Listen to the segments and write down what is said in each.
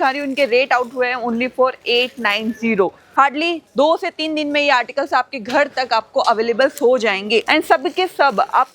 दिखा उनके rate out हुए हैं ओनली फॉर 890। हार्डली 2 से 3 दिन में ये आर्टिकल्स आपके घर तक आपको अवेलेबल हो जाएंगे एंड सब के सब आप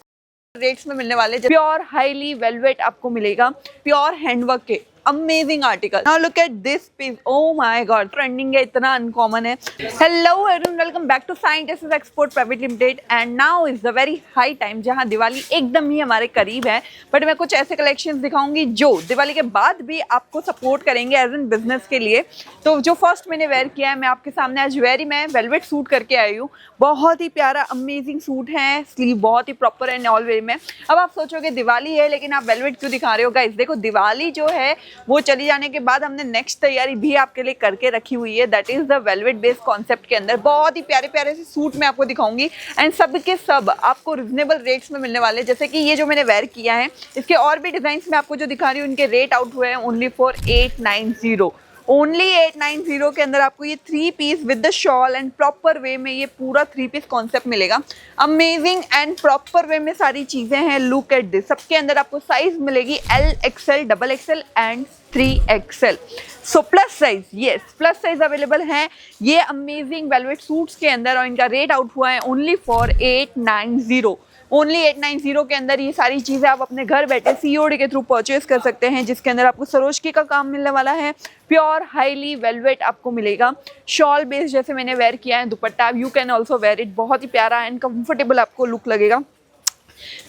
रेट्स में मिलने वाले। प्योर हाईली वेलवेट आपको मिलेगा, प्योर हैंडवर्क के amazing article. Now look at this piece, oh my god, trending है, इतना अनकॉमन है। Hello everyone, welcome back to scientist export private limited and now is the very high time जहां दिवाली एकदम ही हमारे करीब है, बट मैं कुछ ऐसे कलेक्शंस दिखाऊंगी जो दिवाली के बाद भी आपको सपोर्ट करेंगे एज एन बिजनेस के लिए। तो जो फर्स्ट मैंने वेयर किया है, मैं आपके सामने आज वेरी में वेलवेट सूट करके आई हूँ। बहुत ही प्यारा अमेजिंग सूट है, स्लीव बहुत ही प्रॉपर एंड ऑल वे में। अब आप सोचोगे दिवाली है लेकिन आप वेलवेट क्यों दिखा रहे हो? गाइस देखो, दिवाली जो है वो चली जाने के बाद हमने नेक्स्ट तैयारी भी आपके लिए करके रखी हुई है, that is the velvet based concept के अंदर बहुत ही प्यारे प्यारे से सूट मैं आपको दिखाऊंगी एंड सब के सब आपको रिजनेबल रेट्स में मिलने वाले। जैसे कि ये जो मैंने वेयर किया है, इसके और भी डिजाइन मैं आपको जो दिखा रही हूँ, उनके रेट आउट हुए हैं ओनली फॉर 890। ओनली 890 के अंदर आपको ये 3 peace with the shawl and proper way में ये पूरा 3 पीस कॉन्सेप्ट मिलेगा। अमेजिंग एंड प्रॉपर वे में सारी चीजें हैं। लुक एट दिस, सबके अंदर आपको साइज मिलेगी L XL, double XL and 3XL। So plus size, yes plus size available है ये अमेजिंग वेलवेट सूट्स के अंदर और इनका रेट आउट हुआ है ओनली फॉर 890। ओनली 890 के अंदर ये सारी चीज़ें आप अपने घर बैठे सीओडी के थ्रू परचेज कर सकते हैं, जिसके अंदर आपको सरोजकी का काम मिलने वाला है। प्योर हाईली वेलवेट आपको मिलेगा, शॉल बेस जैसे मैंने वेयर किया है, dupatta you can also wear it, बहुत ही प्यारा एंड कंफर्टेबल आपको लुक लगेगा।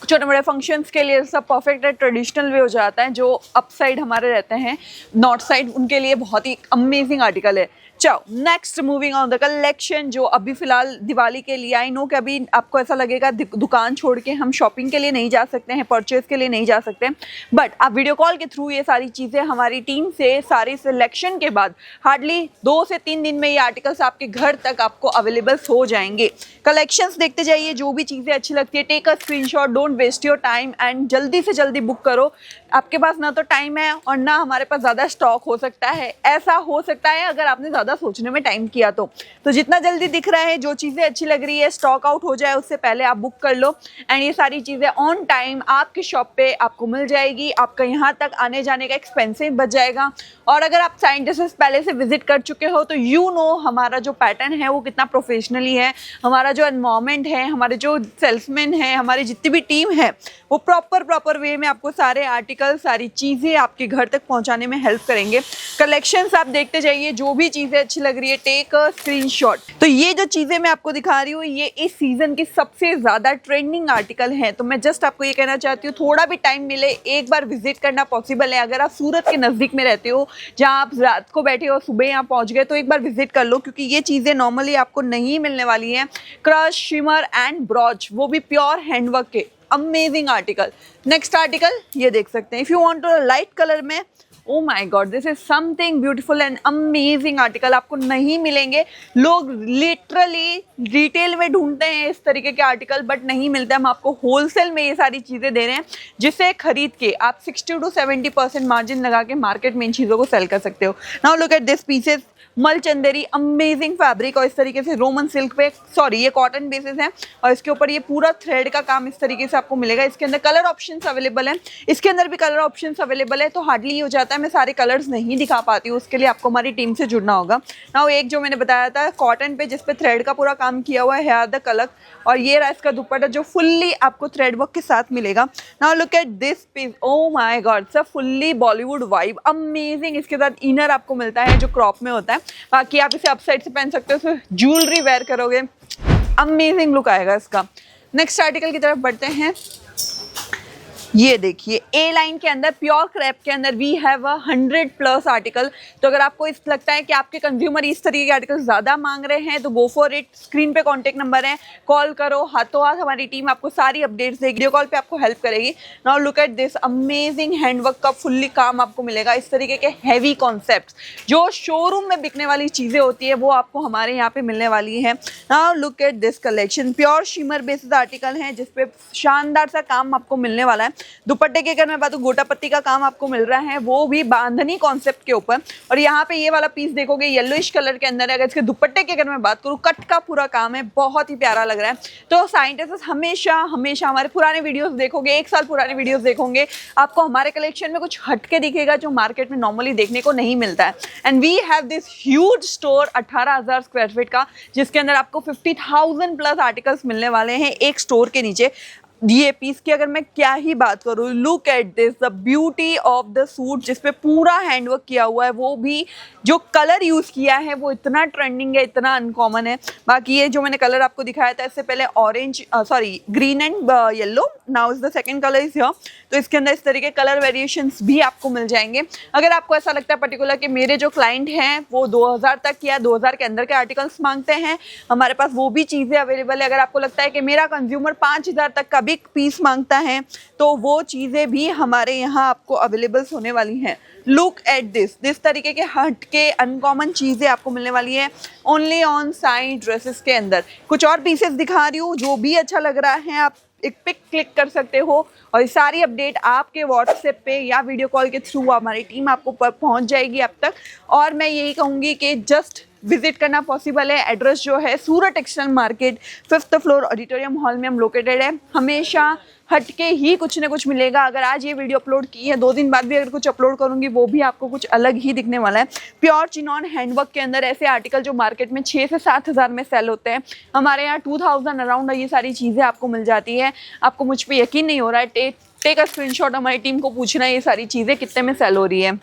छोटे बड़े फंक्शंस के लिए सब परफेक्ट है, ट्रेडिशनल वे हो जाता है। जो अप साइड हमारे रहते हैं नॉर्थ साइड, उनके लिए बहुत ही अमेजिंग आर्टिकल है। चलो next moving on the collection जो अभी फिलहाल दिवाली के लिए, आई नो कि अभी आपको ऐसा लगेगा दुकान छोड़ के हम शॉपिंग के लिए नहीं जा सकते हैं, परचेज के लिए नहीं जा सकते, बट आप वीडियो कॉल के थ्रू ये सारी चीज़ें हमारी टीम से सारी सिलेक्शन के बाद हार्डली 2 से 3 दिन में ये आर्टिकल्स आपके घर तक आपको अवेलेबल हो जाएंगे। कलेक्शंस देखते जाइए, जो भी चीज़ें अच्छी लगती है take a screenshot, don't waste your time and जल्दी से जल्दी बुक करो। आपके पास ना तो टाइम है और ना हमारे पास ज़्यादा स्टॉक हो सकता है। ऐसा हो सकता है अगर आपने ज़्यादा सोचने में टाइम किया तो जितना जल्दी दिख रहा है, जो चीज़ें अच्छी लग रही है स्टॉक आउट हो जाए उससे पहले आप बुक कर लो एंड ये सारी चीज़ें ऑन टाइम आपके शॉप पे आपको मिल जाएगी। आपका यहाँ तक आने जाने का एक्सपेंसिव बच जाएगा। और अगर आप साइंटिस्ट पहले से विजिट कर चुके हो तो यू नो हमारा जो पैटर्न है वो कितना प्रोफेशनली है, हमारा जो एनवायरमेंट है, हमारे जो सेल्समैन है, हमारी जितनी भी टीम है वो प्रॉपर वे में आपको सारे आर्टिकल, सारी चीज़ें आपके घर तक पहुंचाने में हेल्प करेंगे। कलेक्शंस आप देखते जाइए, जो भी चीज़ें अच्छी लग रही है टेक अ स्क्रीनशॉट। तो ये जो चीज़ें मैं आपको दिखा रही हूँ ये इस सीजन की सबसे ज़्यादा ट्रेंडिंग आर्टिकल हैं। तो मैं जस्ट आपको ये कहना चाहती हूँ, थोड़ा भी टाइम मिले एक बार विजिट करना पॉसिबल है। अगर आप सूरत के नज़दीक में रहते हो, जहाँ आप रात को बैठे हो सुबह यहाँ पहुँच गए, तो एक बार विजिट कर लो, क्योंकि ये चीज़ें नॉर्मली आपको नहीं मिलने वाली हैं। क्रश, शिमर एंड ब्रॉच, वो भी प्योर हैंडवर्क के अमेजिंग आर्टिकल। नेक्स्ट आर्टिकल ये देख सकते हैं, if you want to light colour में, oh my god this is something beautiful and amazing article. आपको नहीं मिलेंगे, लोग लिटरली रिटेल में ढूंढते हैं इस तरीके के आर्टिकल बट नहीं मिलते। हम आपको होलसेल में ये सारी चीज़ें दे रहे हैं, जिसे खरीद के आप 60 to 70% मार्जिन लगा के मार्केट में इन चीज़ों को सेल कर सकते हो। Now look at this pieces, मलचंदेरी अमेजिंग फैब्रिक और इस तरीके से रोमन सिल्क पे, सॉरी ये कॉटन बेसिस है और इसके ऊपर ये पूरा थ्रेड का काम इस तरीके से आपको मिलेगा। इसके अंदर कलर ऑप्शंस अवेलेबल हैं, इसके अंदर भी कलर ऑप्शंस अवेलेबल है। तो हार्डली हो जाता है मैं सारे कलर्स नहीं दिखा पाती हूँ, उसके लिए आपको हमारी टीम से जुड़ना होगा। नाउ एक जो मैंने बताया था कॉटन पे, जिसपे थ्रेड का पूरा काम किया हुआ है, हेयर द कलर, और ये रहा इसका दुपट्टा जो फुल्ली आपको थ्रेड वर्क के साथ मिलेगा। Now look at this piece, oh my god sir, fully Bollywood vibe amazing. इसके साथ इनर आपको मिलता है जो क्रॉप में होता है, बाकी आप इसे अपसाइड से पहन सकते हो, फिर ज्वेलरी वेयर करोगे अमेजिंग लुक आएगा इसका। नेक्स्ट आर्टिकल की तरफ बढ़ते हैं। ये देखिए ए लाइन के अंदर प्योर क्रैप के अंदर वी हैव 100+ आर्टिकल। तो अगर आपको इस लगता है कि आपके कंज्यूमर इस तरीके के आर्टिकल ज़्यादा मांग रहे हैं तो गो फॉर इट। स्क्रीन पे कॉन्टेक्ट नंबर है, कॉल करो, हाथों हाथ हमारी टीम आपको सारी अपडेट्स देगी, वीडियो कॉल पे आपको हेल्प करेगी। Now look at this amazing handwork का फुल्ली काम आपको मिलेगा। इस तरीके के हैवी कॉन्सेप्ट जो शोरूम में बिकने वाली चीज़ें होती है वो आपको हमारे यहाँ पे मिलने वाली है। Now look at this collection, pure shimmer basis article हैं जिसपे शानदार सा काम आपको मिलने वाला है। दुपट्टे की अगर मैं बात, गोटा पत्ती का काम आपको मिल रहा है, वो भी बांधनी कॉन्सेप्ट के ऊपर। और यहाँ पे ये वाला पीस देखोगे येलोइश कलर के अंदर है। अगर इसके दुपट्टे की अगर मैं बात करूँ, कट का पूरा काम है, बहुत ही प्यारा लग रहा है। तो साइंटिस्ट हमेशा हमेशा हमारे पुराने वीडियोस देखोगे, 1 साल पुराने वीडियोस देखोगे, आपको हमारे कलेक्शन में कुछ हटके दिखेगा जो मार्केट में नॉर्मली देखने को नहीं मिलता है। And we have this huge store 18,000 square feet का, जिसके अंदर आपको 50,000 प्लस आर्टिकल्स मिलने वाले हैं एक स्टोर के नीचे। ये पीस की अगर मैं क्या ही बात करूँ, look at this, the beauty of the suit, जिसपे पूरा हैंडवर्क किया हुआ है, वो भी जो कलर यूज किया है वो इतना ट्रेंडिंग है, इतना अनकॉमन है। बाकी ये जो मैंने कलर आपको दिखाया था इससे पहले, orange green and yellow, now is the second colour is here. तो इसके अंदर इस तरीके कलर वेरिएशंस भी आपको मिल जाएंगे। अगर आपको ऐसा लगता है पर्टिकुलर कि मेरे जो क्लाइंट हैं वो 2000 तक या 2000 के अंदर के आर्टिकल्स मांगते हैं, हमारे पास वो भी चीज़ें अवेलेबल है। अगर आपको लगता है कि मेरा कंज्यूमर 5000 तक का भी पीस मांगता है, तो वो चीज़ें भी हमारे यहाँ आपको अवेलेबल होने वाली हैं। लुक एट दिस तरीके के हट के अनकॉमन चीज़ें आपको मिलने वाली है ओनली ऑन साई ड्रेसेस के अंदर। कुछ और पीसेस दिखा रही हूँ, जो भी अच्छा लग रहा है आप एक पिक क्लिक कर सकते हो और ये सारी अपडेट आपके व्हाट्सएप पे या वीडियो कॉल के थ्रू हमारी टीम आपको पहुंच जाएगी अब तक। और मैं यही कहूँगी कि जस्ट विजिट करना पॉसिबल है। एड्रेस जो है Surat textile market 5th floor auditorium hall में हम लोकेटेड है। हमेशा हटके ही कुछ ना कुछ मिलेगा। अगर आज ये वीडियो अपलोड की है, 2 दिन बाद भी अगर कुछ अपलोड करूंगी, वो भी आपको कुछ अलग ही दिखने वाला है। प्योर चिनॉन हैंडवर्क के अंदर ऐसे आर्टिकल जो मार्केट में 6 से 7 हज़ार में सेल होते हैं, हमारे यहाँ 2000 अराउंड ये सारी चीज़ें आपको मिल जाती है। आपको मुझ पर यकीन नहीं हो रहा है, टेक अ स्क्रीनशॉट, हमारी टीम को पूछना है ये सारी चीज़ें कितने में सेल हो रही है।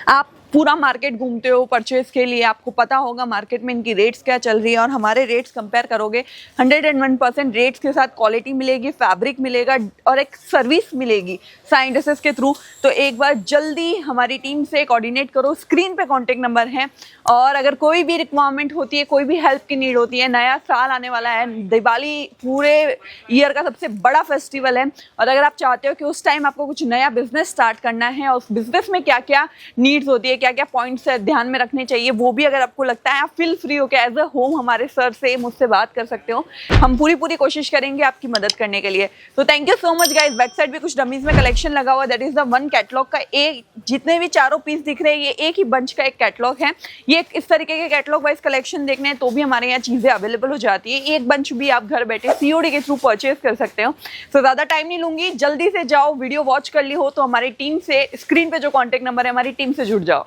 आप पूरा मार्केट घूमते हो परचेज के लिए, आपको पता होगा मार्केट में इनकी रेट्स क्या चल रही है, और हमारे रेट्स कंपेयर करोगे 101% रेट्स के साथ क्वालिटी मिलेगी, फैब्रिक मिलेगा और एक सर्विस मिलेगी साइंटिस्ट के थ्रू। तो एक बार जल्दी हमारी टीम से कोऑर्डिनेट करो, स्क्रीन पे कॉन्टेक्ट नंबर है। और अगर कोई भी रिक्वायरमेंट होती है, कोई भी हेल्प की नीड होती है, नया साल आने वाला है, दिवाली पूरे ईयर का सबसे बड़ा फेस्टिवल है, और अगर आप चाहते हो कि उस टाइम आपको कुछ नया बिजनेस स्टार्ट करना है और उस बिजनेस में क्या क्या नीड्स होती है, क्या क्या पॉइंट्स ध्यान में रखने चाहिए, वो भी अगर आपको लगता है, आप फील फ्री हो के एज अ होम हमारे सर से मुझसे बात कर सकते हो। हम पूरी कोशिश करेंगे आपकी मदद करने के लिए। तो thank you so much guys. Back side भी कुछ डमीज में कलेक्शन लगा हुआ, that is the one catalogue का एक, जितने भी चारों पीस दिख रहे हैं ये एक ही बंच का एक कैटलॉग है। ये इस तरीके के कैटलॉग वाइज कलेक्शन देखने हैं तो भी हमारे यहाँ चीजें अवेलेबल हो जाती है। एक बंच भी आप घर बैठे COD के थ्रू परचेज कर सकते हो। तो ज्यादा टाइम नहीं लूंगी, जल्दी से जाओ, वीडियो वॉच कर ली हो तो हमारी टीम से, स्क्रीन पे जो कॉन्टेक्ट नंबर है हमारी टीम से जुड़ जाओ।